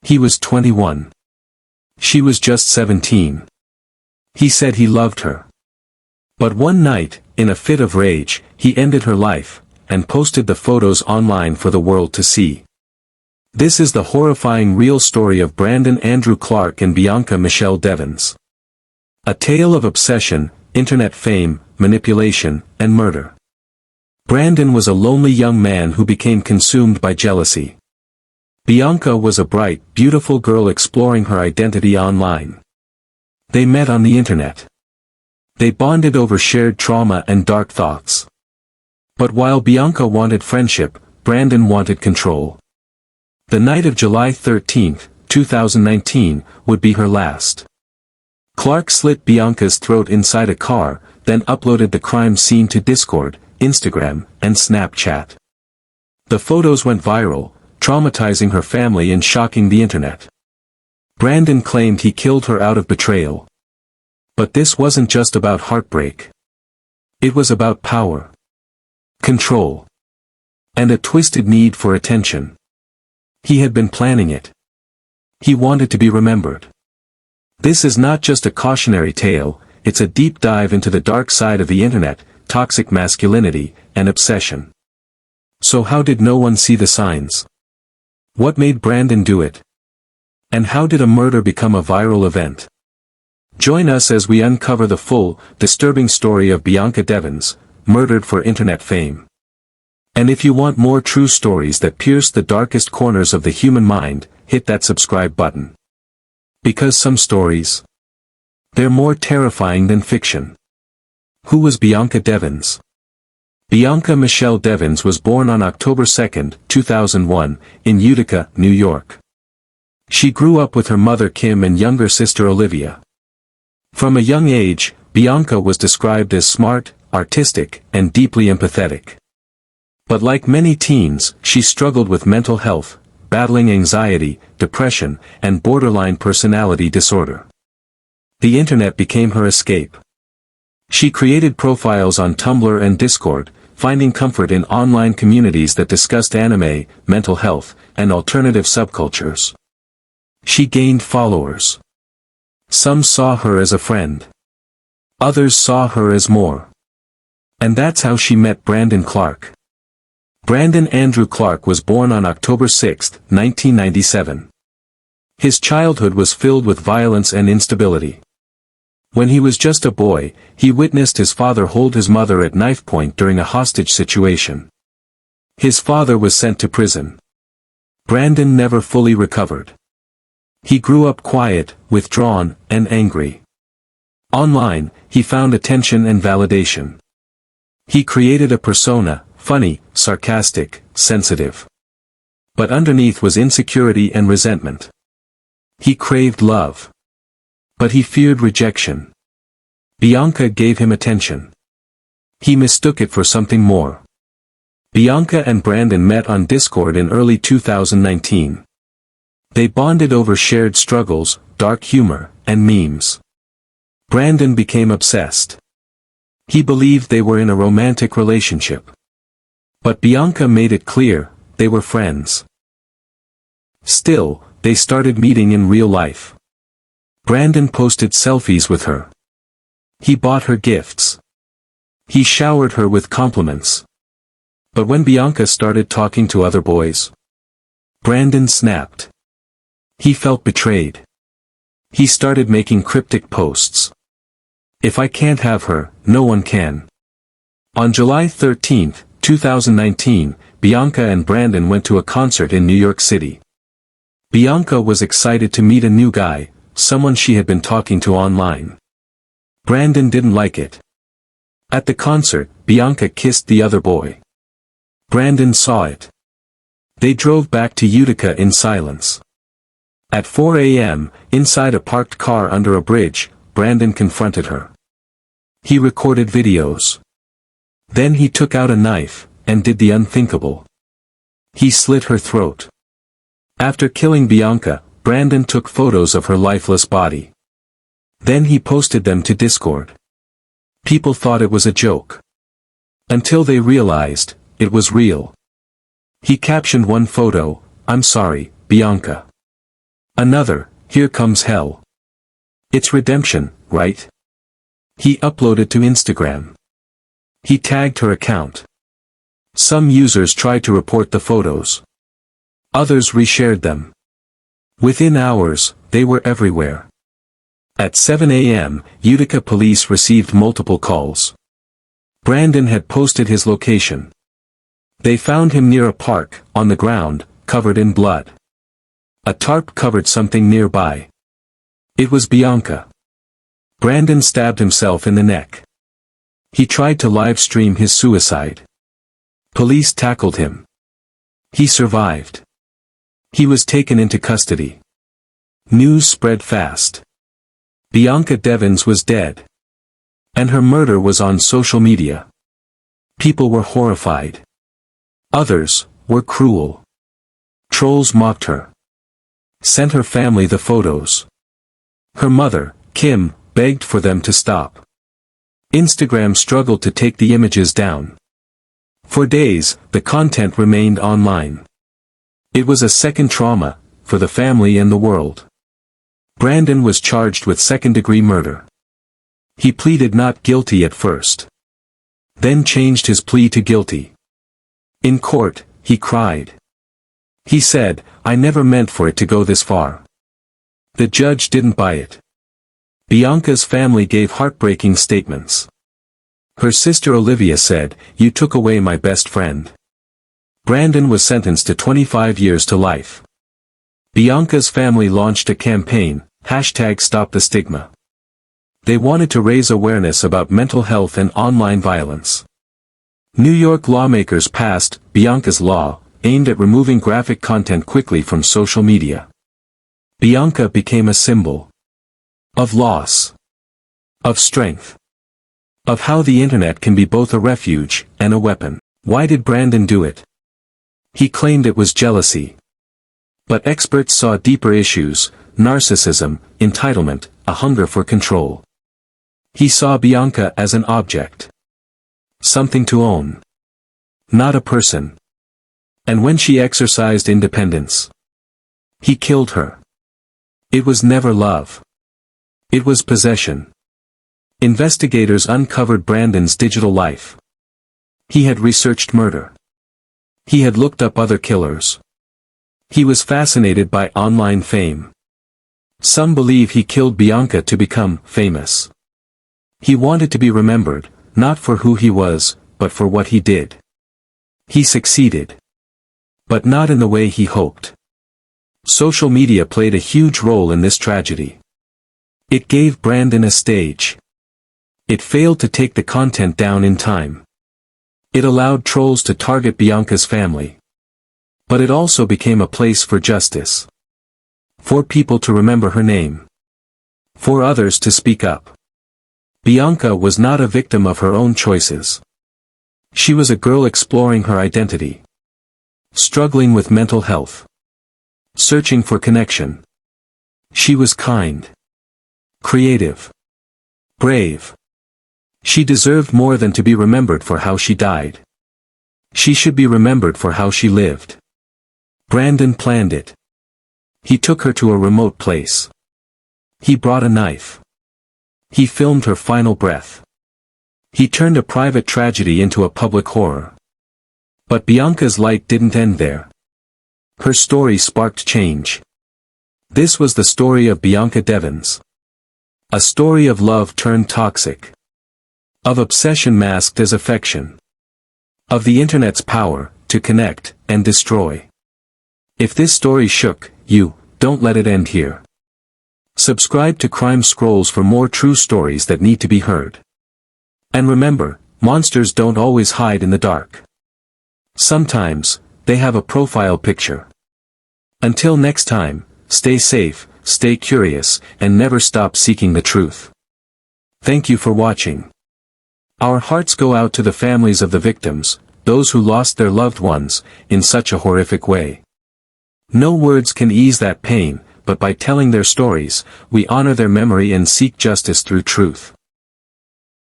He was 21. She was just 17. He said he loved her. But one night, in a fit of rage, he ended her life, and posted the photos online for the world to see. This is the horrifying real story of Brandon Andrew Clark and Bianca Michelle Devins. A tale of obsession, internet fame, manipulation, and murder. Brandon was a lonely young man who became consumed by jealousy. Bianca was a bright, beautiful girl exploring her identity online. They met on the internet. They bonded over shared trauma and dark thoughts. But while Bianca wanted friendship, Brandon wanted control. The night of July 13, 2019, would be her last. Clark slit Bianca's throat inside a car, then uploaded the crime scene to Discord, Instagram, and Snapchat. The photos went viral, traumatizing her family and shocking the internet. Brandon claimed he killed her out of betrayal. But this wasn't just about heartbreak. It was about power, control, and a twisted need for attention. He had been planning it. He wanted to be remembered. This is not just a cautionary tale, it's a deep dive into the dark side of the internet, toxic masculinity, and obsession. So how did no one see the signs? What made Brandon do it? And how did a murder become a viral event? Join us as we uncover the full, disturbing story of Bianca Devins, murdered for internet fame. And if you want more true stories that pierce the darkest corners of the human mind, hit that subscribe button. Because some stories, they're more terrifying than fiction. Who was Bianca Devins? Bianca Michelle Devins was born on October 2, 2001, in Utica, New York. She grew up with her mother Kim and younger sister Olivia. From a young age, Bianca was described as smart, artistic, and deeply empathetic. But like many teens, she struggled with mental health, battling anxiety, depression, and borderline personality disorder. The internet became her escape. She created profiles on Tumblr and Discord, finding comfort in online communities that discussed anime, mental health, and alternative subcultures. She gained followers. Some saw her as a friend. Others saw her as more. And that's how she met Brandon Clark. Brandon Andrew Clark was born on October 6, 1997. His childhood was filled with violence and instability. When he was just a boy, he witnessed his father hold his mother at knife point during a hostage situation. His father was sent to prison. Brandon never fully recovered. He grew up quiet, withdrawn, and angry. Online, he found attention and validation. He created a persona, funny, sarcastic, sensitive. But underneath was insecurity and resentment. He craved love. But he feared rejection. Bianca gave him attention. He mistook it for something more. Bianca and Brandon met on Discord in early 2019. They bonded over shared struggles, dark humor, and memes. Brandon became obsessed. He believed they were in a romantic relationship. But Bianca made it clear, they were friends. Still, they started meeting in real life. Brandon posted selfies with her. He bought her gifts. He showered her with compliments. But when Bianca started talking to other boys, Brandon snapped. He felt betrayed. He started making cryptic posts. If I can't have her, no one can. On July 13, 2019, Bianca and Brandon went to a concert in New York City. Bianca was excited to meet a new guy, someone she had been talking to online. Brandon didn't like it. At the concert, Bianca kissed the other boy. Brandon saw it. They drove back to Utica in silence. At 4 a.m., inside a parked car under a bridge, Brandon confronted her. He recorded videos. Then he took out a knife, and did the unthinkable. He slit her throat. After killing Bianca, Brandon took photos of her lifeless body. Then he posted them to Discord. People thought it was a joke. Until they realized, it was real. He captioned one photo, "I'm sorry, Bianca." Another, "Here comes hell. It's redemption, right?" He uploaded to Instagram. He tagged her account. Some users tried to report the photos. Others reshared them. Within hours, they were everywhere. At 7 a.m., Utica police received multiple calls. Brandon had posted his location. They found him near a park, on the ground, covered in blood. A tarp covered something nearby. It was Bianca. Brandon stabbed himself in the neck. He tried to live stream his suicide. Police tackled him. He survived. He was taken into custody. News spread fast. Bianca Devins was dead. And her murder was on social media. People were horrified. Others were cruel. Trolls mocked her. Sent her family the photos. Her mother, Kim, begged for them to stop. Instagram struggled to take the images down. For days, the content remained online. It was a second trauma, for the family and the world. Brandon was charged with second-degree murder. He pleaded not guilty at first. Then changed his plea to guilty. In court, he cried. He said, "I never meant for it to go this far." The judge didn't buy it. Bianca's family gave heartbreaking statements. Her sister Olivia said, "You took away my best friend." Brandon was sentenced to 25 years to life. Bianca's family launched a campaign, #StopTheStigma. They wanted to raise awareness about mental health and online violence. New York lawmakers passed Bianca's Law, aimed at removing graphic content quickly from social media. Bianca became a symbol of loss, of strength, of how the internet can be both a refuge and a weapon. Why did Brandon do it? He claimed it was jealousy. But experts saw deeper issues: narcissism, entitlement, a hunger for control. He saw Bianca as an object. Something to own. Not a person. And when she exercised independence, he killed her. It was never love. It was possession. Investigators uncovered Brandon's digital life. He had researched murder. He had looked up other killers. He was fascinated by online fame. Some believe he killed Bianca to become famous. He wanted to be remembered, not for who he was, but for what he did. He succeeded. But not in the way he hoped. Social media played a huge role in this tragedy. It gave Brandon a stage. It failed to take the content down in time. It allowed trolls to target Bianca's family. But it also became a place for justice. For people to remember her name. For others to speak up. Bianca was not a victim of her own choices. She was a girl exploring her identity. Struggling with mental health. Searching for connection. She was kind. Creative. Brave. She deserved more than to be remembered for how she died. She should be remembered for how she lived. Brandon planned it. He took her to a remote place. He brought a knife. He filmed her final breath. He turned a private tragedy into a public horror. But Bianca's light didn't end there. Her story sparked change. This was the story of Bianca Devins. A story of love turned toxic. Of obsession masked as affection. Of the internet's power to connect and destroy. If this story shook you, don't let it end here. Subscribe to Crime Scrolls for more true stories that need to be heard. And remember, monsters don't always hide in the dark. Sometimes, they have a profile picture. Until next time, stay safe, stay curious, and never stop seeking the truth. Thank you for watching. Our hearts go out to the families of the victims, those who lost their loved ones, in such a horrific way. No words can ease that pain, but by telling their stories, we honor their memory and seek justice through truth.